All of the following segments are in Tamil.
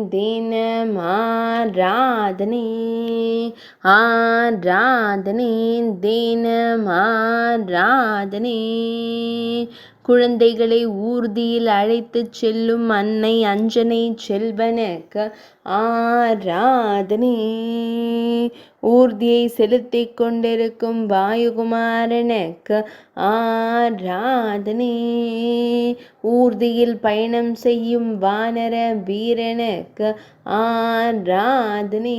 தினம் ஆராதனை, ஆராதனை தினம் ஆராதனை. குழந்தைகளை ஊர்தியில் அழைத்துச் செல்லும் அன்னை அஞ்சனை செல்வனுக்கு ஆராதனை. ஊர்தியை செலுத்திக் கொண்டிருக்கும் வாயுகுமாரனுக்கு ஆராதனை. ஊர்தியில் பயணம் செய்யும் வானர வீரனுக்கு ஆராதனை.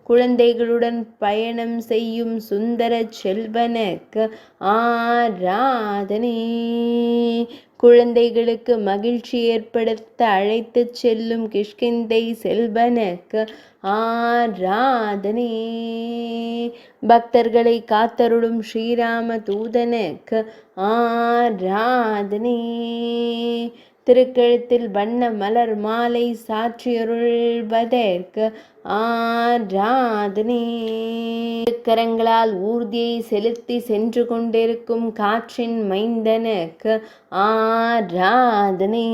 குழந்தைகளுடன் பயணம் செய்யும் சுந்தர செல்வனுக்கு ஆராதனை. குழந்தைகளுக்கு மகிழ்ச்சி ஏற்படுத்த அழைத்துச் செல்லும் கிஷ்கிந்தை செல்வனுக்கு ஆராதனை. பக்தர்களை காத்தருளும் ஸ்ரீராம தூதனுக்கு ஆராதனை. திருக்கழுத்தில் வண்ண மலர் மாலை சாற்றியருள்வதற்கு ஆராதனை. கரங்களால் ஊர்தியை செலுத்தி சென்று கொண்டிருக்கும் காற்றின் மைந்தனுக்கு ஆராதனை.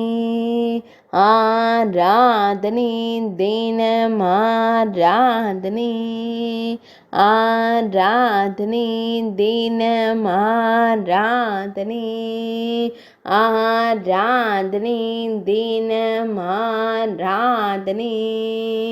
ஆராதனை தினம் ஆராதனை, ஆராதனை தினம் ஆராதனை, ஆராதனை தினம் ஆராதனை.